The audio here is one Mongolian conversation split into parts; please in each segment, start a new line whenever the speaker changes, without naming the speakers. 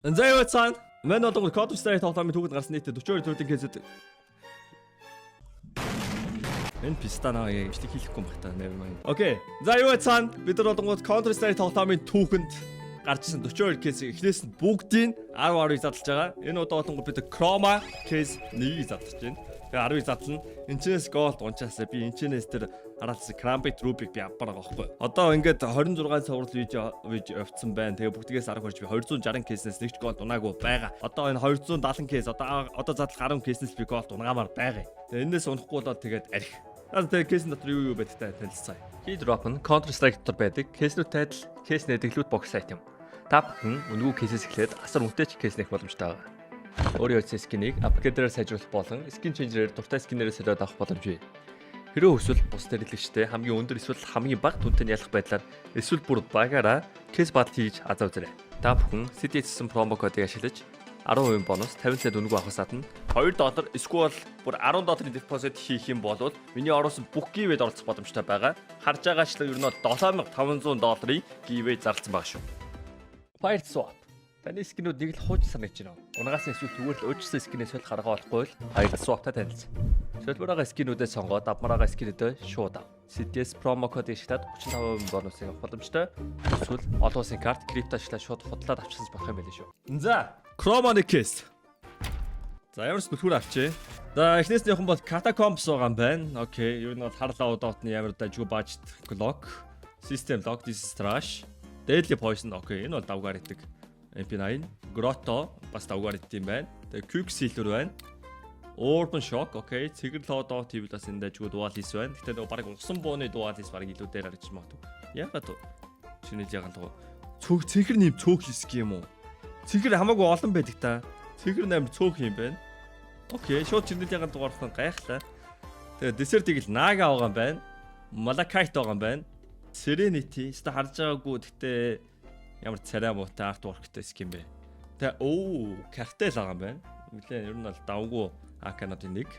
За юу цаана? Мэн одоо Counter Strike тоглоомын түүхэд гарсан нийтдээ 42 төрлийн кейсэд. Энэ пистана яагаад хийхгүй байх та never mind. Окей. За юу цаана? Бид нар одоо Counter Strike тоглоомын түүхэнд гарчсан 42 кейс эхнээс нь бүгдийг 10 задлж байгаа. Энэ удаа бид Chroma кейс 1-ийг задлж байна. Тэгээ 10-ыг задлана. Энчнээс гол унчаасаа би энчнээс тэр хараалсан Crampit Rubik би авбар байгаа байхгүй. Одоо ингээд 26 цуврал видео явцсан байна. Тэгээ бүгдгээс 10 хорж би 260 кейснээс нэг ч гол унаагүй байгаа. Одоо энэ 270 кейс одоо задлах 10 кейснээс би гол унагаамаар байгаа. Тэгээ энэс унахгүй болоод тэгээд арх. Тэгээ кейсэн дотор юу байдагтай танилцсан. Key drop нь Counter Strike дотор байдаг. Кейснүүд тайтал, кейс нэдэглүүд бокс сайт юм. Та бүхэн үнэгүй кейсээс эхлээд асар үнэтэй ч кейс нэх боломжтой байгаа. Өөрийн утасны скинийг аппликейдерээр сайжруулах болон скин ченжерээр дуртай скинээрээ солиод авах боломжтой. Хэрэв эсвэл бус хэрэглэгчтэй хамгийн өндөр эсвэл хамгийн бага түнтэй ялах байдлаар эсвэл бүр багаараа кейс бат хийж азаа үзээрэй. Та бүхэн CDS промо кодыг ашиглаж 10% бонус 50 цент үнэгүй авахаас гадна $2 эсвэл бүр $10 депозит хийх юм бол миний оруулсан бүх гивэд оролцох боломжтой байгаа. Харж байгаачлан ер нь $7500 гивэд зарласан байгаа шүү. Fire swap. Таны скинүүд нэг л хууч санагч байна. Унгаас эсвэл зүгээр л өөрчлөсөн скинээс солих арга болохгүй л Fire swap-тай танилцсан. Солбороо скинүүдээ сонгоод авмараа скинүүдээ шууд ав. CDS промо кодыг ашиглаад 35% бонусыг авах боломжтой. Эсвэл олон улсын карт крипто ашиглаад шууд худлаад авчихсан болох юм байл шүү. За, Chroma case. За, ямар ч нөхөр авчээ. За, эхнээснийхэн бол Catacombs байгаа юм байна. Окей, ер нь бол харлаа удаатны ямар дажгүй бажт Glock, System Lock, this is trash. Deadly Poison. Окей, энэ бол давгаар идэг. MP9, Grotto бас давгаар идэм байна. Тэгээ Quick Silver байна. Urban Shock, окей. Цэгэр лодоо TV бас энэ дажгүй дуал хийс байна. Гэтэ нөгөө баг усан бууны дуал хийс баг илүү дээр харагдаж магадгүй. Яагаад чиний ягаан цөөх цэгэр нэм цөөх хийсг юм уу? Цэгэр хамаагүй олон байдаг та. Цэгэр нэм цөөх юм байна. Окей, шууд чиний ягаан дугаархан гайхлаа. Тэгээ десертийг л Naga байгаа юм байна. Malachite байгаа юм байна. Serenity ста харж байгаагүй гэхдээ ямар царай муутай артворктэй скин бэ. Тэгээ картел байгаа юм байна. Нилээ ер нь бол давгүй аканатын нэг.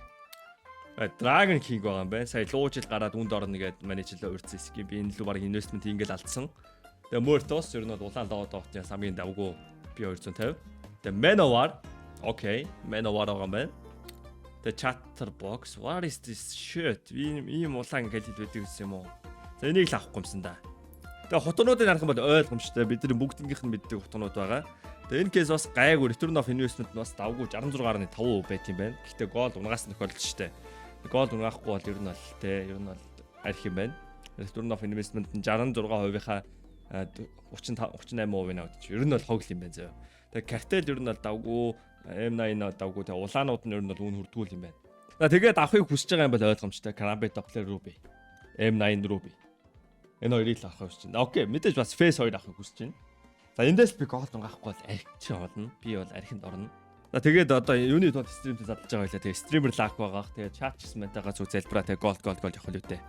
Dragon King байгаа юм байна. Сая луужил гараад үнд орно гэдэг менежлээ урьдсан скин. Би энэ лүү баг инвестмент ингээл алдсан. Тэгээ Mortos ер нь бол улаан доотны хамгийн давгүй би 250. Тэгээ Manowar. Окей, Manowar байгаа юм байна. Тэгээ Chatterbox. What is this shit? Ийм улаан гэж хэлдэг гэсэн юм уу? За энийг л авахгүй юмсан да. Тэгээ хутгнуудыг харах юм бол ойлгомжтой. Бидний бүгднгийнх нь мэддэг хутгнууд байгаа. Тэгээ энэ кейс бас гайгүй return of investment бас давгүй 66.5% байт юм байна. Гэхдээ гол унгаас нөхөрлөж штэ. Гол унгаахгүй бол ер нь бол ер нь бол арх юм байна. Return of investment нь 66%-ийнхаа 38% навдчих. Ер нь бол хогл юм байна зөө. Тэгээ cartel ер нь бол давгүй M9 давгүй тэгээ улаанууд нь ер нь бол үн хүрдгүүл юм байна. Тэгээд авахыг хүсэж байгаа юм бол ойлгомжтой. Crampit Doppler Ruby, M9 Ruby. Энэ хоёрыг л авах хүсэж байна. Окей, мэдээж бас Face 2 авахыг хүсэж байна. За эндээс би гол унгаахгүй бол архич болно. Би бол архинд орно. За тэгээд одоо юуны тод стримтэй задлж байгаа байлаа. Тэгээд стример лаг байгаа. Тэгээд чат чсмэнтэйгээ зүг залбираа тэгээд гол явах л үтэй.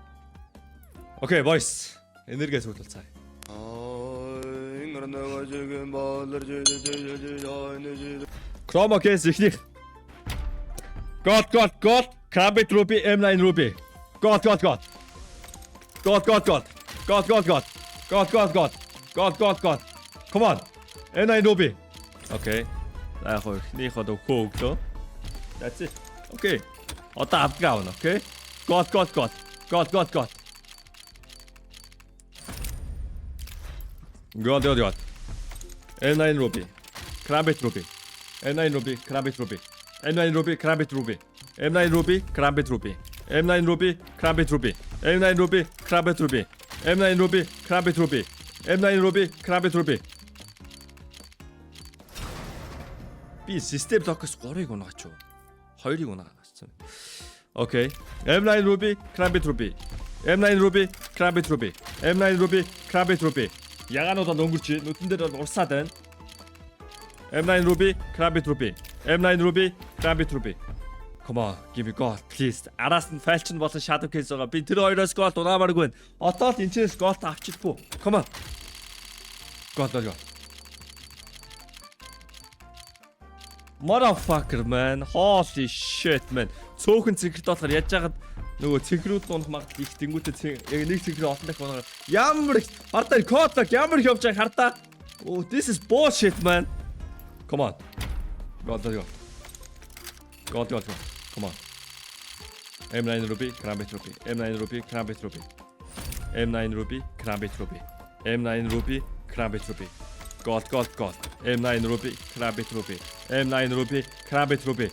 Окей, boys. Энергиас хөлцөө. Chroma case ихних. God. Crampit Ruby, M9 Ruby. God. Come on. M9 Ruby. Okay. За яг ихнийх одоо хөөглөө. That's it. Okay. Одоо авдгаа авна, okay? God. God. M9 Ruby. Crampit Ruby. M9 Ruby, Crampit Ruby. M9 Ruby, Crampit Ruby. M9 Ruby, Crampit Ruby. M9 Ruby, Crampit Ruby. M9 Ruby, Crampit Ruby. M9 Ruby, Crampit Ruby. M9 Ruby, Crampit Ruby. Би систем блокс 3-ыг унагаач уу? 2-ыг унагаачихсан. Окей. M9 Ruby, Crampit Ruby. M9 Ruby, Crampit Ruby. M9 Ruby, Crampit Ruby. Ягаанууд бол өнгөрч нүдэн дээр бол урсаад байна. M9 Ruby, Crampit Ruby. M9 Ruby, Crampit Ruby. Come on, give me gold, please. Араас нь фалчин болон shadow case байгаа. Би тэр хоёроос gold унаамааргүй байна. Одоо л энэчнээс gold авчихгүй. Come on. Gold. Motherfucker man. Holy shit man. Цөөхөн цэгэрт болохоор яаж яагаад нөгөө цэгрүүд унах магадлал их тэнгүүтээ яг нэг цэгэр олон дахь унаа. Ямар их хардаа код ямар их явж байгааг хардаа. Oh, this is bullshit man. Come on. Go. Come on. M9 ruby, Karambit ruby. M9 ruby, Karambit ruby. M9 ruby, Karambit ruby. M9 ruby, Karambit ruby. God. M9 ruby, Karambit ruby. M9 ruby, Karambit ruby.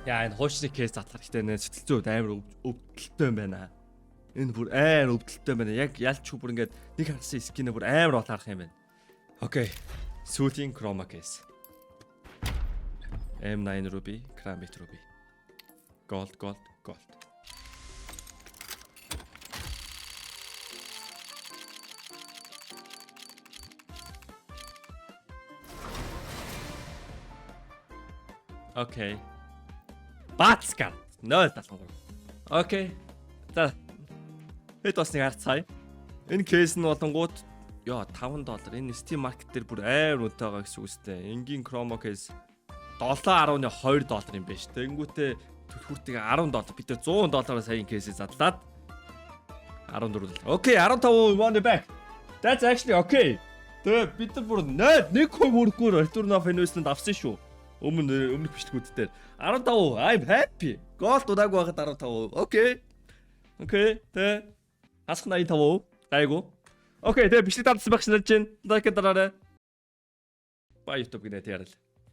Яа энэ хуучны кейс задлах хэрэгтэй нэ сэтгэл зүйд амар өвдөлттэй юм байна. Энэ бүр амар өвдөлттэй байна. Яг ялч бүр ингээд нэг харсан скинээ бүр амар бол харах юм байна. Окей. Shooting chroma case. M9 ruby, Karambit ruby. Gold. Окей. Бацкар 0.73. Окей. За. Хэд басныг харцгаая. Энэ кейс нь болонгууд ёо $5. Энэ Steam market дээр бүр амар үнэтэй байгаа гэсэн үг үстэй. Энгийн chroma case $7.2 юм байна шүү. Тэнгүүтээ төлхүүртийг $10. Бид тэр $100 саяын кейсээ задлаад 14. Окей, 15 money back. That's actually okay. Тэгээ бид нар бүр 1% мөрөхгүй return of investment авсан шүү. Өмнөх бичлэгүүд дээр 15. I'm happy. Gold удаагүй байхад 15. Окей. Тэ хасах 85. Гайгүй. Окей, тэгээ бичлэг таалсан байх шинэ чинь. Лайк дараарай. Бай YouTube гинэ тэрэл.